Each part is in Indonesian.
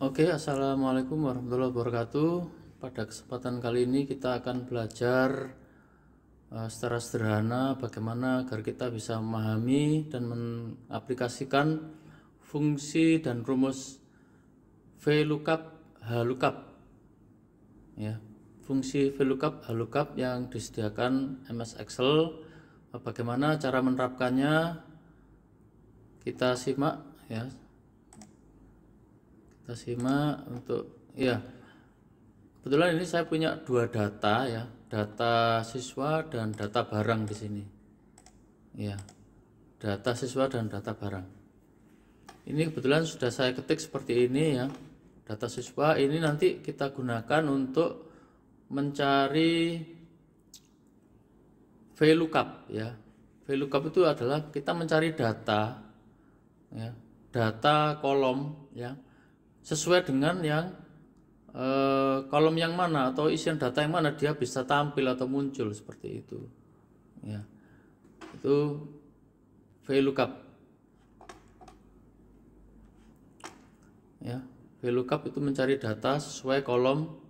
Oke, assalamualaikum warahmatullahi wabarakatuh. Pada kesempatan kali ini kita akan belajar secara sederhana bagaimana agar kita bisa memahami dan mengaplikasikan fungsi dan rumus VLOOKUP, HLOOKUP, ya. Fungsi VLOOKUP, HLOOKUP yang disediakan MS Excel. Bagaimana cara menerapkannya? Kita simak, ya. Kita simak untuk kebetulan ini saya punya dua data, ya, data siswa dan data barang di sini, ya, data siswa dan data barang. Ini kebetulan sudah saya ketik seperti ini, ya, data siswa. Ini nanti kita gunakan untuk mencari VLOOKUP, ya. VLOOKUP itu adalah kita mencari data, ya, data kolom, ya, sesuai dengan yang kolom yang mana atau isian data yang mana dia bisa tampil atau muncul seperti itu, ya. Itu VLOOKUP, ya. VLOOKUP itu mencari data sesuai kolom,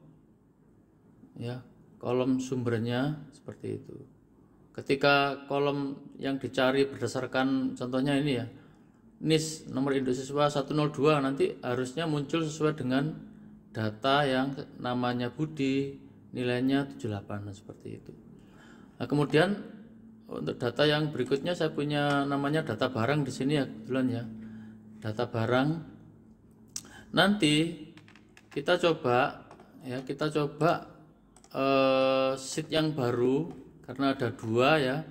ya, kolom sumbernya seperti itu. Ketika kolom yang dicari berdasarkan contohnya ini, ya, NIS nomor induk siswa 102, nanti harusnya muncul sesuai dengan data yang namanya Budi, nilainya 78, seperti itu. Nah, kemudian untuk data yang berikutnya saya punya namanya data barang di sini, ya, kebetulan, ya, data barang. Nanti kita coba, ya, sheet yang baru karena ada dua, ya.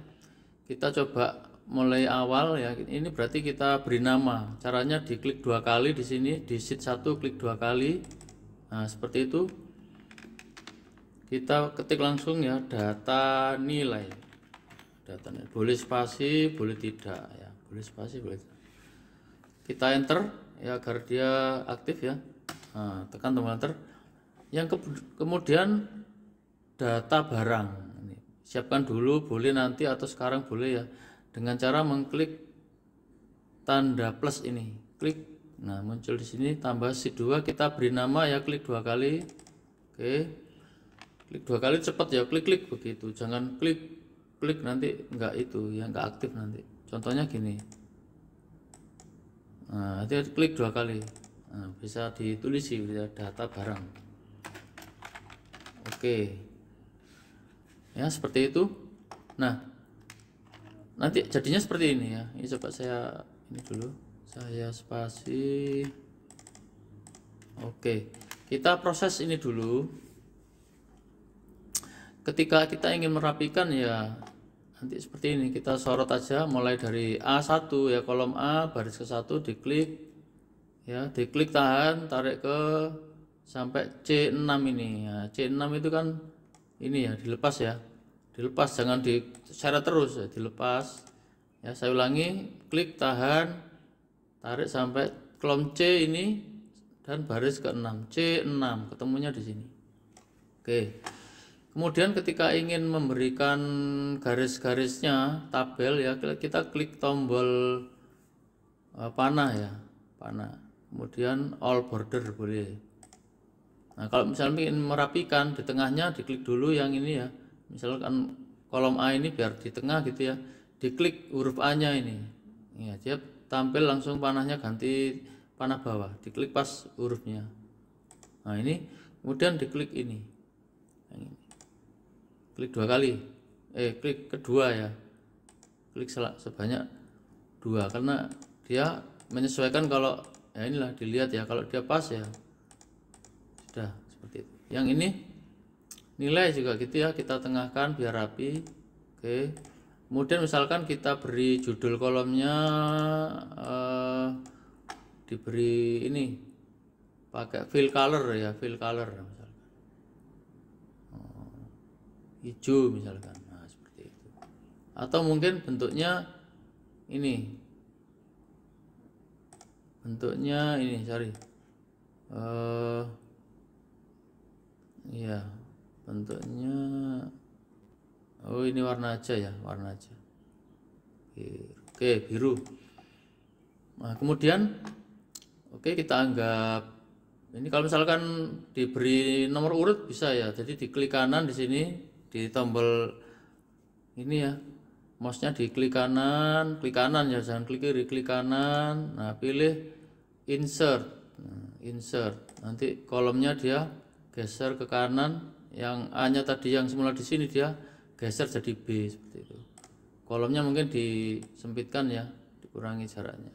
Kita coba mulai awal, ya. Ini berarti kita beri nama. Caranya diklik dua kali di sini di sheet 1, klik dua kali. Nah, seperti itu. Kita ketik langsung, ya, data nilai. Data nilai. Boleh spasi, boleh tidak, ya. Boleh spasi, boleh tidak. Kita enter, ya, agar dia aktif, ya. Nah, tekan tombol enter. Yang kemudian data barang. Ini siapkan dulu, boleh nanti atau sekarang boleh, ya, dengan cara mengklik tanda plus ini. Klik. Nah, muncul di sini tambah sheet 2, kita beri nama, ya, klik dua kali. Oke. Klik dua kali cepat, ya, klik begitu. Jangan klik nanti enggak itu, ya, enggak aktif nanti. Contohnya gini. Nah, nanti klik dua kali. Nah, bisa ditulis sih, data barang. Oke. Ya, seperti itu. Nah, nanti jadinya seperti ini, ya. Ini coba saya ini dulu. Saya spasi. Oke, kita proses ini dulu. Ketika kita ingin merapikan, ya, nanti seperti ini. Kita sorot aja mulai dari A1, ya, kolom A baris ke-1 diklik, ya, diklik, tahan, tarik ke sampai C6 ini, ya. C6 itu kan ini, ya, dilepas, ya. Dilepas, jangan diseret terus, ya, dilepas. Ya, saya ulangi, klik, tahan, tarik sampai kolom C ini dan baris ke-6, C6, ketemunya di sini. Oke. Kemudian ketika ingin memberikan garis-garisnya tabel, ya, kita klik tombol panah, ya, panah. Kemudian all border boleh. Nah, kalau misalnya ingin merapikan di tengahnya, diklik dulu yang ini, ya. Misalkan kolom A ini biar di tengah gitu, ya. Diklik huruf A-nya ini. Ya, dia tampil langsung panahnya ganti panah bawah. Diklik pas hurufnya. Nah, ini kemudian diklik ini. Yang ini. Klik dua kali. Klik kedua, ya. Klik sebanyak 2 karena dia menyesuaikan. Kalau, ya, inilah dilihat, ya, kalau dia pas, ya, sudah seperti itu. Yang ini nilai juga gitu, ya, kita tengahkan biar rapi. Oke. Kemudian misalkan kita beri judul kolomnya diberi ini pakai fill color, ya, fill color misalkan hijau misalkan. Nah, seperti itu. Atau mungkin bentuknya ini, sorry, ya, bentuknya, oh, ini warna aja, ya, warna aja. Oke, biru. Nah, kemudian oke, kita anggap Ini kalau misalkan diberi nomor urut bisa ya. Jadi diklik kanan di sini di tombol ini ya. Mouse-nya diklik kanan ya, jangan klik kiri, klik kanan. Nah, pilih insert. Nah, insert. Nanti kolomnya dia geser ke kanan, yang A-nya tadi yang semula di sini dia geser jadi B seperti itu. Kolomnya mungkin disempitkan ya, dikurangi jaraknya.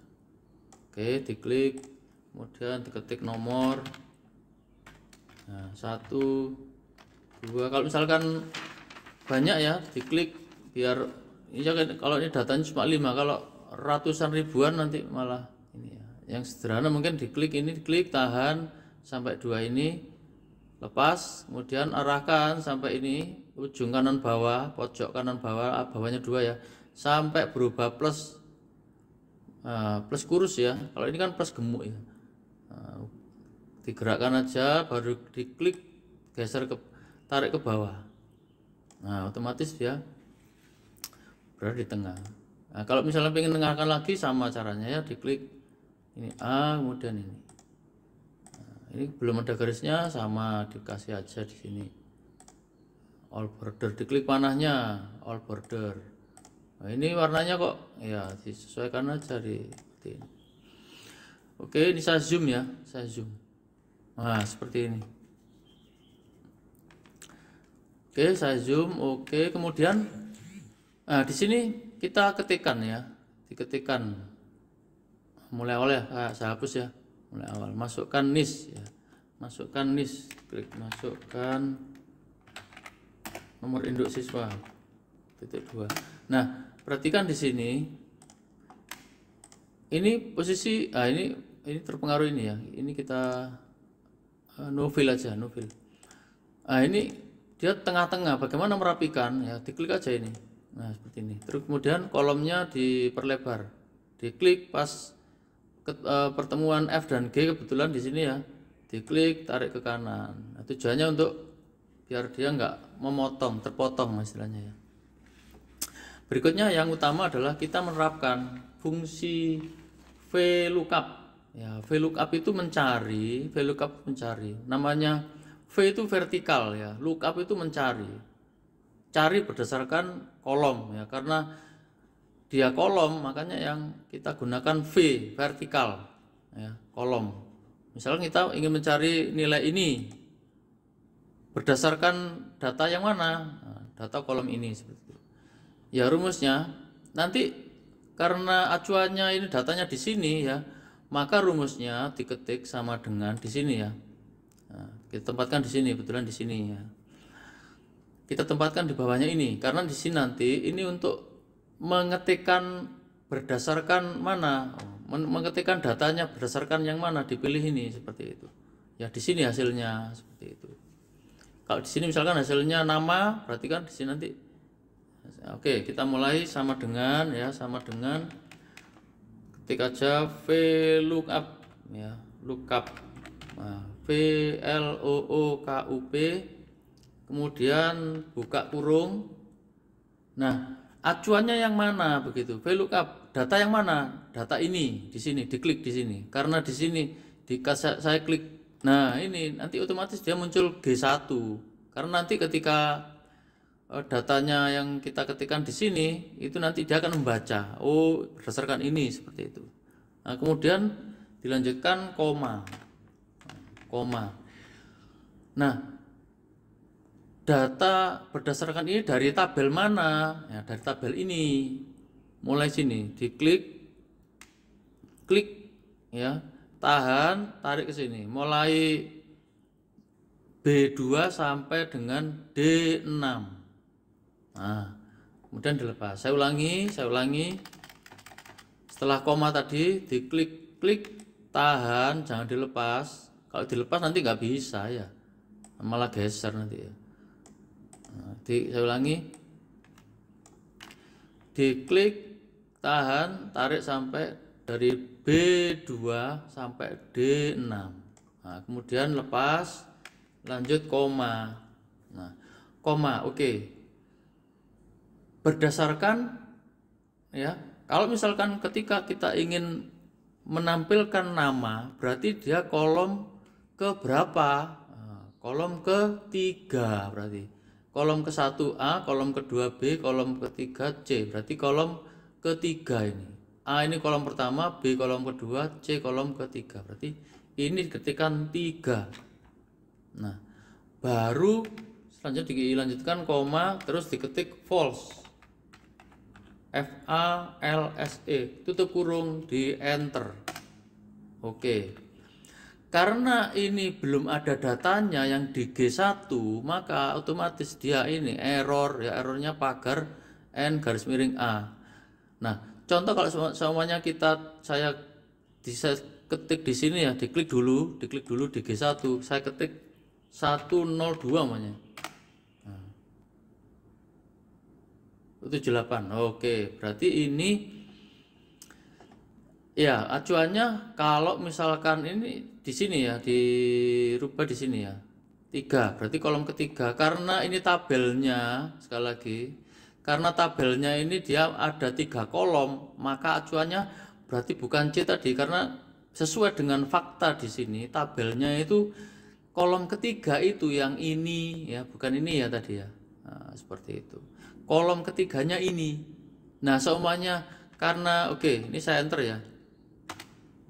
Oke, diklik, kemudian diketik nomor. Nah, 1, 2. Kalau misalkan banyak ya, diklik biar ini kalau ini datanya cuma 5, kalau ratusan ribuan nanti malah ini ya. Yang sederhana mungkin diklik ini, diklik, tahan sampai 2 ini, lepas, kemudian arahkan sampai ini ujung kanan bawah, pojok kanan bawah, bawahnya 2 ya, sampai berubah plus. Plus kurus ya. Kalau ini kan plus gemuk ya. Digerakkan aja, baru diklik, geser ke, tarik ke bawah. Nah, otomatis dia berada di tengah. Nah, kalau misalnya pengen tengahkan lagi sama caranya ya, diklik ini A, kemudian ini. Nah, ini belum ada garisnya, sama dikasih aja di sini. All border, diklik panahnya, all border. Nah, ini warnanya kok ya disesuaikan aja di ini. Oke, ini saya zoom ya, saya zoom. Nah, seperti ini. Oke, saya zoom. Oke, kemudian di sini kita ketikkan ya, diketikkan mulai awal ya, saya hapus ya, mulai awal. Masukkan NIS ya, masukkan NIS, klik masukkan nomor induk siswa .2. Nah, perhatikan di sini, ini posisi, ini terpengaruh ini ya, ini kita novel aja, novel. Ini dia tengah-tengah, bagaimana merapikan ya, diklik aja ini. Nah, seperti ini. Terus kemudian kolomnya diperlebar, diklik pas pertemuan F dan G kebetulan di sini ya, diklik, tarik ke kanan. Nah, tujuannya untuk biar dia nggak memotong, terpotong istilahnya ya. Berikutnya yang utama adalah kita menerapkan fungsi VLOOKUP ya. VLOOKUP itu mencari, VLOOKUP mencari, namanya V itu vertikal ya, lookup itu mencari, cari berdasarkan kolom ya, karena dia kolom makanya yang kita gunakan V, vertikal ya, kolom. Misalnya kita ingin mencari nilai ini berdasarkan data yang mana, nah, data kolom ini seperti itu. Ya, rumusnya nanti karena acuannya ini datanya di sini ya, maka rumusnya diketik sama dengan di sini ya. Nah, kita tempatkan di sini, kebetulan di sini ya. Kita tempatkan di bawahnya ini, karena di sini nanti ini untuk mengetikkan berdasarkan mana, mengetikkan datanya berdasarkan yang mana, dipilih ini seperti itu. Ya, di sini hasilnya seperti itu. Kalau di sini misalkan hasilnya nama, berarti kan di sini nanti. Oke, kita mulai sama dengan ya, sama dengan ketik aja VLOOKUP ya, lookup. Nah, VLOOKUP, kemudian buka kurung. Nah, acuannya yang mana begitu? VLOOKUP, data yang mana? Data ini di sini, diklik di sini. Karena di sini saya klik. Nah, ini nanti otomatis dia muncul G1. Karena nanti ketika datanya yang kita ketikkan di sini itu nanti dia akan membaca, oh berdasarkan ini seperti itu. Nah, kemudian dilanjutkan koma. Nah, data berdasarkan ini dari tabel mana? Ya, dari tabel ini. Mulai sini, diklik, klik, ya, tahan, tarik ke sini. Mulai B2 sampai dengan D6. Nah, kemudian dilepas. Saya ulangi. Setelah koma tadi, diklik, klik, tahan, jangan dilepas. Kalau dilepas nanti nggak bisa ya, malah geser nanti ya. Nah, saya ulangi, diklik, tahan, tarik sampai dari B2 sampai D6. Nah, kemudian lepas, lanjut koma. Nah, koma, oke. Berdasarkan ya, kalau misalkan ketika kita ingin menampilkan nama, berarti dia kolom ke berapa? Kolom ketiga berarti. Kolom ke-1A, kolom ke-2B, kolom ke-3C. Berarti kolom ketiga ini. A ini kolom pertama, B kolom kedua, C kolom ketiga. Berarti ini ketikkan 3. Nah, baru selanjutnya dilanjutkan koma, terus diketik false. FALSE, tutup kurung, di enter. Oke. Karena ini belum ada datanya yang di G1, maka otomatis dia ini error, ya errornya pagar N garis miring A. Nah, contoh kalau semuanya saya ketik di sini ya, diklik dulu di G1, saya ketik 102 namanya. Nah, 78. Oke, berarti ini ya acuannya kalau misalkan ini di sini ya, dirubah di sini ya. 3, berarti kolom ketiga. Karena ini tabelnya, sekali lagi, karena tabelnya ini dia ada 3 kolom, maka acuannya berarti bukan C tadi, karena sesuai dengan fakta di sini tabelnya itu kolom ketiga itu yang ini ya, bukan ini ya tadi ya. Nah, seperti itu. Kolom ketiganya ini. Nah, semuanya karena oke, ini saya enter ya.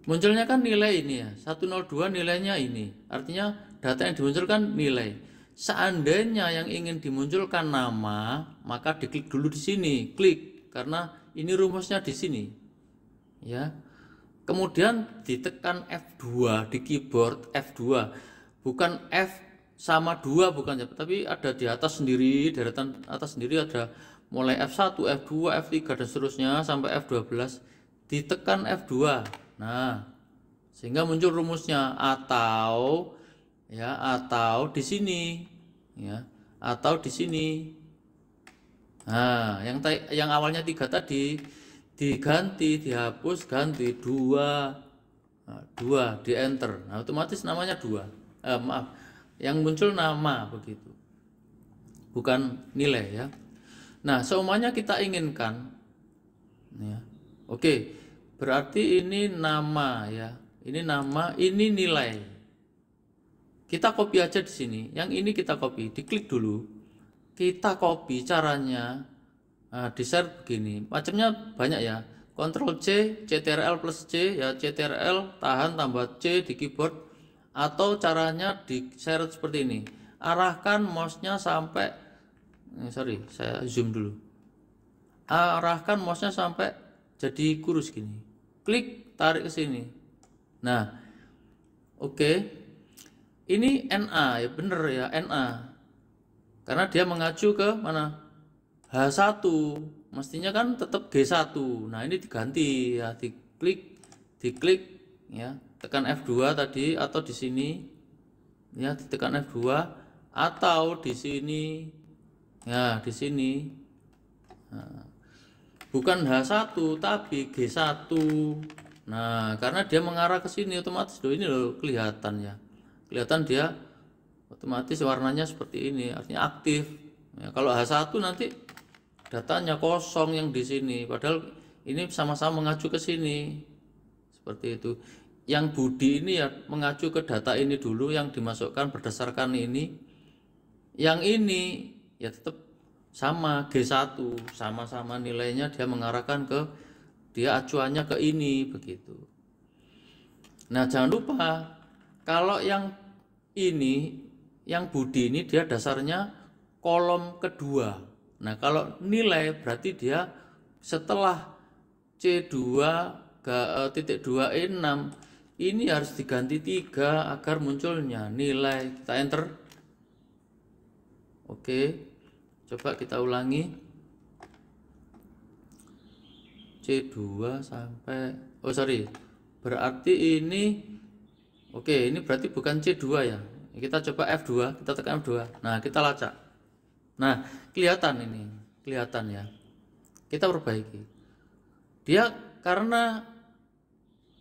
Munculnya kan nilai ini ya, 102 nilainya ini. Artinya data yang dimunculkan nilai. Seandainya yang ingin dimunculkan nama, maka diklik dulu di sini, klik karena ini rumusnya di sini. Ya. Kemudian ditekan F2 di keyboard, F2. Bukan F sama 2 bukan ya, tapi ada di atas sendiri, deretan atas sendiri ada mulai F1, F2, F3 dan seterusnya sampai F12. Ditekan F2. Nah, sehingga muncul rumusnya atau di sini ya, atau di sini. Nah, yang awalnya 3 tadi diganti, dihapus, ganti 2. Nah, 2 di enter. Nah, otomatis namanya 2. Maaf, yang muncul nama begitu. Bukan nilai ya. Nah, semuanya kita inginkan ya. Oke. Berarti ini nama ya. Ini nama, ini nilai. Kita copy aja di sini. Yang ini kita copy, diklik dulu. Kita copy caranya. Nah, di-share begini. Macamnya banyak ya. Ctrl C, CTRL plus C ya, CTRL tahan tambah C di keyboard, atau caranya di-share seperti ini. Arahkan mouse-nya sampai saya zoom dulu. Arahkan mouse-nya sampai jadi kurus gini, klik tarik ke sini. Nah, oke. Ini NA ya, bener ya, NA, karena dia mengacu ke mana, H1, mestinya kan tetap G1. Nah, ini diganti ya, diklik ya, tekan F2 tadi, atau di sini ya, ditekan F2 atau di sini ya, di sini. Nah, bukan H1 tapi G1. Nah, karena dia mengarah ke sini otomatis ini loh kelihatan ya. Kelihatan dia otomatis warnanya seperti ini, artinya aktif. Ya, kalau H1 nanti datanya kosong yang di sini, padahal ini sama-sama mengacu ke sini. Seperti itu. Yang Budi ini ya mengacu ke data ini dulu yang dimasukkan berdasarkan ini. Yang ini ya tetap sama G1, sama-sama nilainya dia mengarahkan ke, dia acuannya ke ini begitu. Nah, jangan lupa kalau yang ini, yang Budi ini dia dasarnya kolom kedua. Nah, kalau nilai berarti dia setelah C2.2E6 ini harus diganti 3 agar munculnya nilai. Kita enter. Oke. Coba kita ulangi. C2 sampai berarti ini ini berarti bukan C2 ya. Kita coba F2, kita tekan F2. Nah, kita lacak. Nah, kelihatan ini, kelihatan ya. Kita perbaiki. Dia karena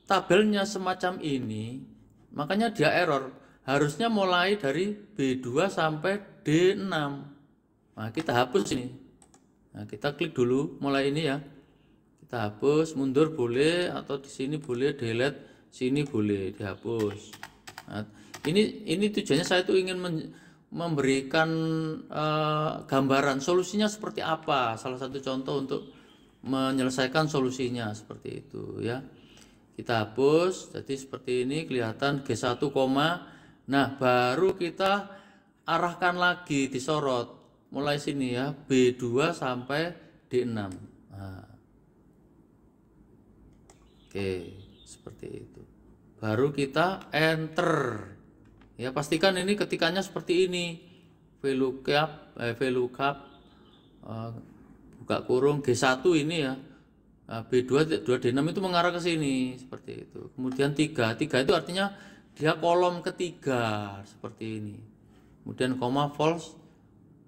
tabelnya semacam ini, makanya dia error. Harusnya mulai dari B2 sampai D6. Nah, kita hapus ini. Nah, kita klik dulu mulai ini ya. Kita hapus, mundur boleh, atau di sini boleh, delete, sini boleh dihapus. Nah, ini tujuannya saya tuh ingin memberikan gambaran solusinya seperti apa. Salah satu contoh untuk menyelesaikan solusinya seperti itu ya. Kita hapus, jadi seperti ini kelihatan G1, nah baru kita arahkan lagi disorot mulai sini ya, B2 sampai D6. Nah, oke, seperti itu. Baru kita enter. Ya, pastikan ini ketikannya seperti ini. VLOOKUP buka kurung G1 ini ya. Nah, B2 2D6 itu mengarah ke sini seperti itu. Kemudian 3 itu artinya dia kolom ketiga seperti ini. Kemudian koma false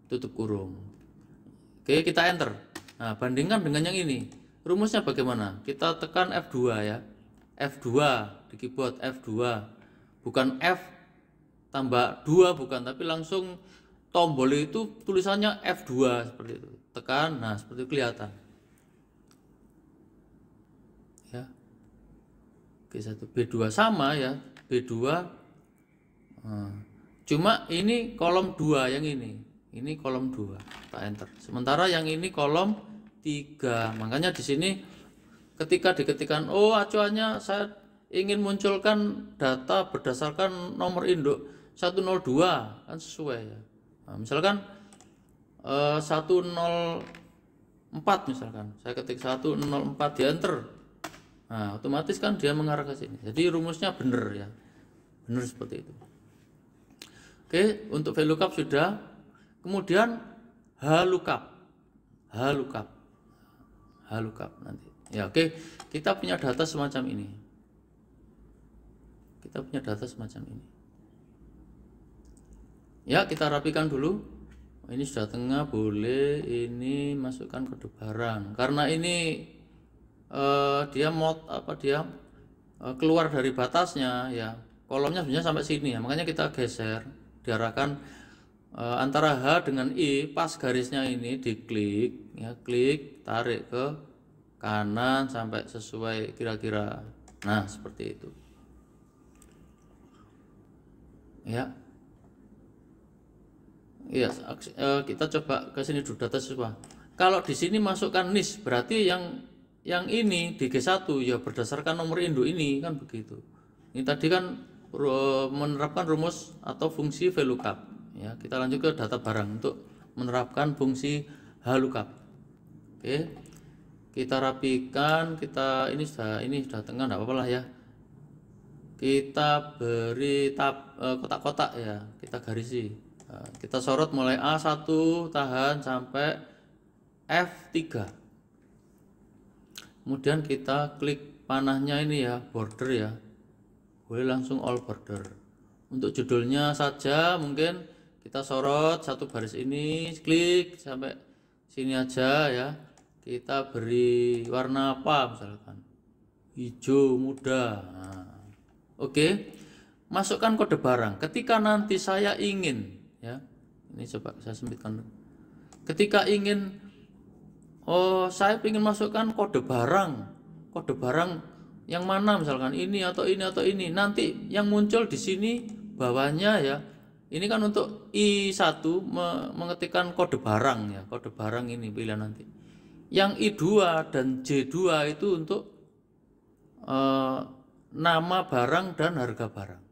tutup kurung. Oke, kita enter. Nah, bandingkan dengan yang ini. Rumusnya bagaimana? Kita tekan F2 ya. F2 di keyboard F2. Bukan F tambah 2 bukan, tapi langsung tombol itu tulisannya F2 seperti itu. Tekan, nah seperti itu kelihatan. Ya. G1 B2 sama ya. B2 cuma ini kolom 2 yang ini kolom 2 kita enter, sementara yang ini kolom 3. Makanya di sini ketika diketikkan acuannya saya ingin munculkan data berdasarkan nomor induk 102 kan sesuai ya. Nah, misalkan 104 misalkan saya ketik 104 di enter. Nah, otomatis kan dia mengarah ke sini. Jadi rumusnya benar ya. Benar seperti itu. Oke, untuk VLOOKUP sudah. Kemudian HLOOKUP nanti. Ya, oke. Kita punya data semacam ini. Ya, kita rapikan dulu. Ini sudah tengah, boleh ini masukkan kode barang. Karena ini dia keluar dari batasnya ya, kolomnya sebenarnya sampai sini ya, makanya kita geser, diarahkan antara H dengan I, pas garisnya ini diklik ya, klik, tarik ke kanan sampai sesuai kira-kira. Nah, seperti itu ya. Iya, kita coba ke sini dulu data siswa. Kalau di sini masukkan NIS, berarti yang ini di G1 ya berdasarkan nomor induk ini kan begitu. Ini tadi kan menerapkan rumus atau fungsi VLOOKUP ya. Kita lanjut ke data barang untuk menerapkan fungsi HLOOKUP. Oke. Kita rapikan, ini sudah tengah, enggak apa-apa lah ya. Kita beri kotak-kotak ya, kita garisi. Kita sorot mulai A1 tahan sampai F3. Kemudian kita klik panahnya ini ya, border ya, boleh langsung all border. Untuk judulnya saja mungkin kita sorot satu baris ini, klik sampai sini aja ya. Kita beri warna apa misalkan, hijau muda. Nah, oke. Masukkan kode barang. Ketika nanti saya ingin ya, ini coba saya sempitkan. Ketika ingin saya ingin masukkan kode barang yang mana misalkan ini atau ini. Nanti yang muncul di sini bawahnya ya. Ini kan untuk I1 mengetikkan kode barang ya. Kode barang ini pilihan nanti. Yang I2 dan J2 itu untuk nama barang dan harga barang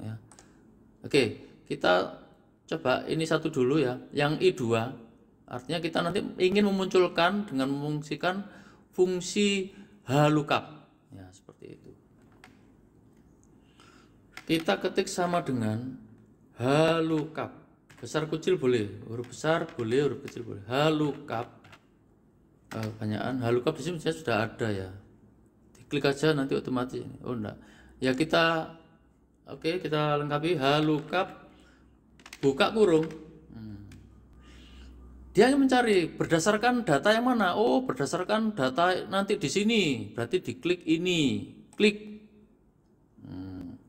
ya. Oke, kita coba ini satu dulu ya. Yang I2 artinya kita nanti ingin memunculkan dengan memfungsikan fungsi HLOOKUP ya, seperti itu. Kita ketik sama dengan HLOOKUP, besar kecil boleh, huruf besar boleh, huruf kecil boleh. HLOOKUP, kebanyakan HLOOKUP di sini sudah ada ya. Diklik aja nanti otomatis. Oh enggak. Ya kita kita lengkapi HLOOKUP, buka kurung. Dia mencari berdasarkan data yang mana? Berdasarkan data nanti di sini. Berarti diklik ini, klik.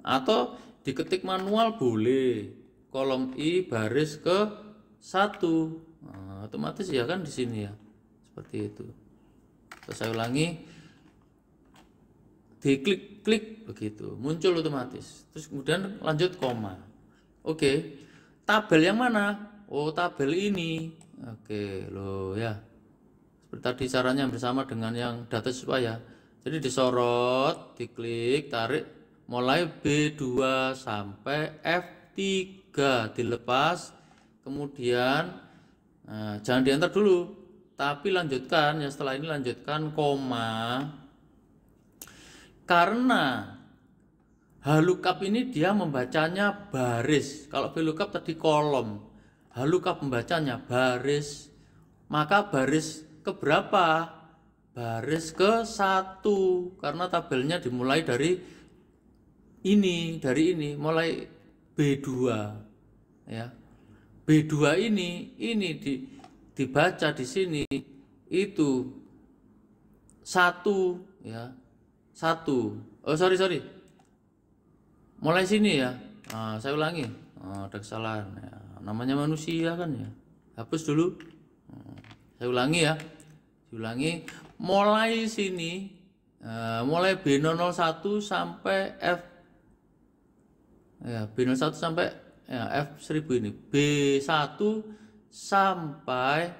Atau diketik manual boleh. Kolom I baris ke 1. Nah, otomatis ya kan di sini ya. Seperti itu. Terus saya ulangi. diklik begitu, muncul otomatis. Terus kemudian lanjut koma. Oke, tabel yang mana? Oh, tabel ini. Oke, loh ya. Seperti tadi caranya bersama dengan yang data supaya. Jadi disorot, diklik, tarik mulai B2 sampai F3, dilepas. Kemudian jangan diantar dulu, tapi lanjutkan ya. Setelah ini lanjutkan koma, karena HLOOKUP ini dia membacanya baris. Kalau VLOOKUP tadi kolom, HLOOKUP membacanya baris. Maka baris keberapa? Baris ke-1, karena tabelnya dimulai dari ini, mulai B2 ya. B2 ini dibaca di sini itu 1 ya. 1. Oh, sorry. Mulai sini ya. Saya ulangi. Ada kesalahan ya. Namanya manusia kan ya. Hapus dulu. Saya ulangi ya. Diulangi. Mulai sini, mulai B001 sampai F ya, B01 sampai ya, F1000 ini, B1 sampai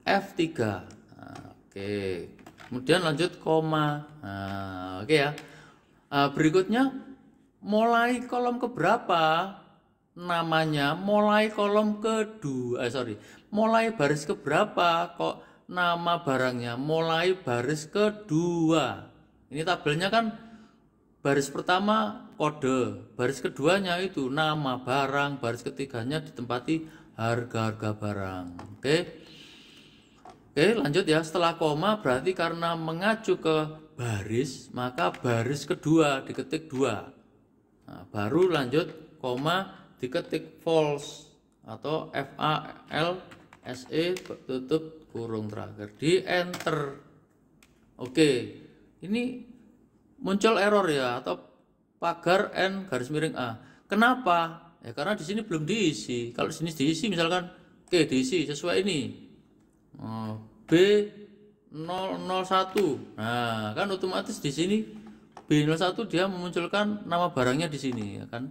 F3. Oke, kemudian lanjut koma. Oke ya. Berikutnya mulai kolom keberapa? Namanya mulai kolom kedua. Mulai baris keberapa? Kok nama barangnya mulai baris kedua? Ini tabelnya kan baris pertama kode, baris keduanya itu nama barang, baris ketiganya ditempati harga-harga barang. Oke, lanjut ya. Setelah koma berarti karena mengacu ke baris, maka baris kedua diketik 2. Baru lanjut koma, diketik false atau FALSE tutup kurung terakhir, di enter. Oke, ini muncul error ya, atau pagar N garis miring A. Kenapa? Ya karena di sini belum diisi. Kalau di sini diisi misalkan, oke, diisi sesuai ini. B001. Nah, kan otomatis di sini B01 dia memunculkan nama barangnya di sini ya kan.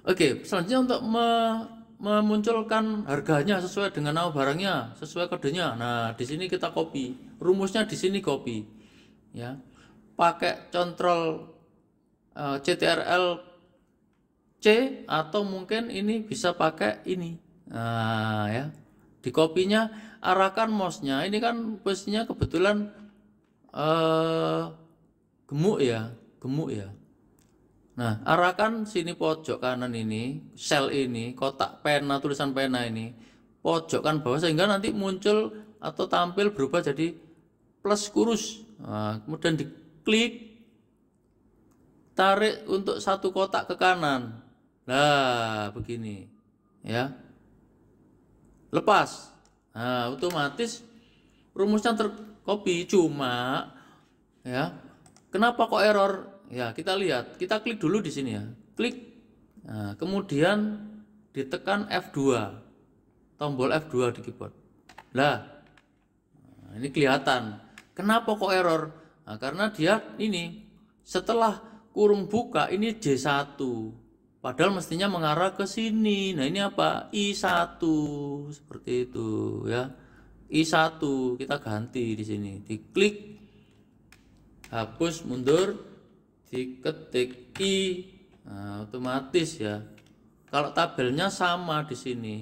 Oke, selanjutnya untuk memunculkan harganya sesuai dengan nama barangnya, sesuai kodenya. Nah, di sini kita copy. Rumusnya di sini copy. Ya. Pakai control CTRL C, atau mungkin ini bisa pakai ini. Nah, ya. Di kopinya arahkan mouse-nya. Ini kan posisinya kebetulan gemuk ya. Nah, arahkan sini pojok kanan ini, sel ini, kotak pena, tulisan pena ini, pojokkan bawah sehingga nanti muncul atau tampil berubah jadi plus kurus. Nah, kemudian diklik, tarik untuk satu kotak ke kanan. Nah, begini ya. Lepas. Nah, otomatis rumusnya tercopy. Cuma ya, kenapa kok error? Ya, kita lihat. Kita klik dulu di sini ya. Klik. Nah, kemudian ditekan F2. Tombol F2 di keyboard. Nah, ini kelihatan. Kenapa kok error? Nah, karena dia ini setelah kurung buka ini J1. Padahal mestinya mengarah ke sini. Nah, ini apa? I1 seperti itu ya. I1 kita ganti di sini. Diklik, hapus, mundur, diketik I. Nah, otomatis ya. Kalau tabelnya sama di sini.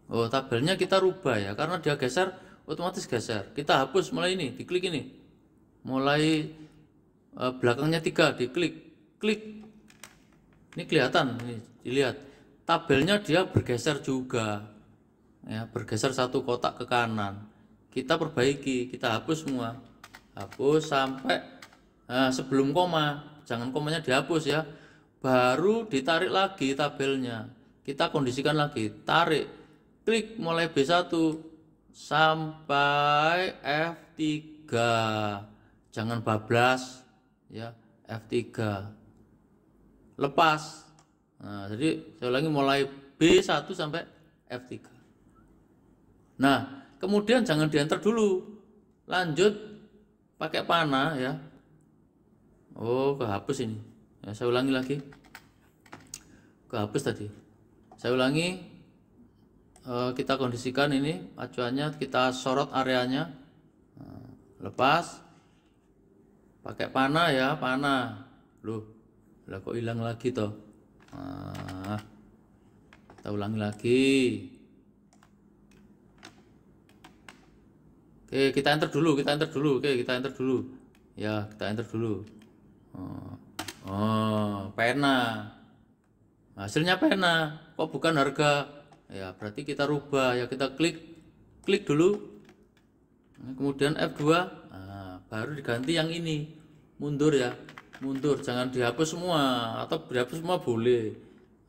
Oh, tabelnya kita rubah ya, karena dia geser, otomatis geser. Kita hapus mulai ini, diklik ini. Mulai belakangnya 3, diklik, klik. Ini kelihatan, ini dilihat. Tabelnya dia bergeser juga. Ya, bergeser satu kotak ke kanan. Kita perbaiki, kita hapus semua. Hapus sampai sebelum koma. Jangan komanya dihapus ya. Baru ditarik lagi tabelnya. Kita kondisikan lagi, tarik. Klik mulai B1 sampai F3. Jangan bablas ya, F3. Lepas. Nah, jadi saya ulangi, mulai B1 sampai F3. Nah, kemudian jangan dienter dulu. lanjut pakai panah ya. Oh, kehapus ini ya, saya ulangi lagi, kehapus tadi, saya ulangi. Kita kondisikan ini acuannya, kita sorot areanya, lepas pakai panah ya, panah. Loh, lah kok hilang lagi toh. Kita ulangi lagi. Oke, kita enter dulu. Oke, kita enter dulu. Ya, kita enter dulu. Pena. Hasilnya pena. Kok bukan harga? Ya, berarti kita rubah ya, kita klik dulu. Kemudian F2. Baru diganti yang ini. Mundur ya. Mundur, jangan dihapus semua, atau dihapus semua boleh.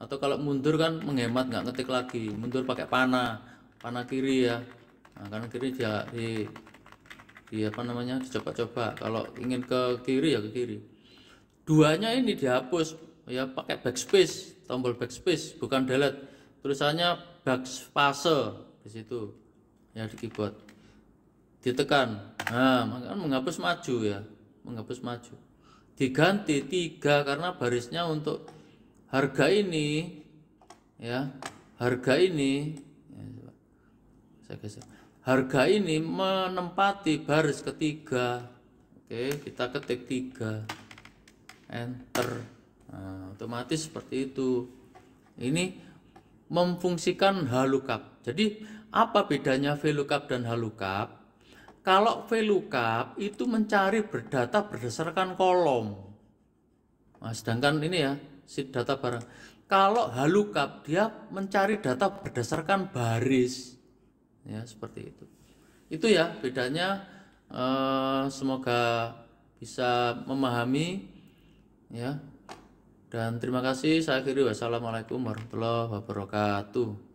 Atau kalau mundur kan menghemat, nggak ngetik lagi. Mundur pakai panah kiri ya. Nah, kanan kiri dia di apa namanya, dicoba-coba. Kalau ingin ke kiri ya ke kiri. Duanya ini dihapus ya, pakai backspace, tombol backspace bukan delete. Tulisannya backspace di situ ya di keyboard. Ditekan. Nah, maka menghapus maju ya, menghapus maju. Diganti 3 karena barisnya untuk harga ini ya, harga ini ya, saya geser. Harga ini menempati baris ketiga. Oke, kita ketik 3, enter. Nah, otomatis seperti itu. Ini memfungsikan VLOOKUP. Jadi apa bedanya VLOOKUP dan VLOOKUP? Kalau VLOOKUP itu mencari berdata berdasarkan kolom. Nah, sedangkan ini ya, sheet data barang. Kalau VLOOKUP dia mencari data berdasarkan baris. Ya, seperti itu. Itu ya bedanya. Semoga bisa memahami ya. Dan terima kasih, saya akhiri. Wassalamualaikum warahmatullahi wabarakatuh.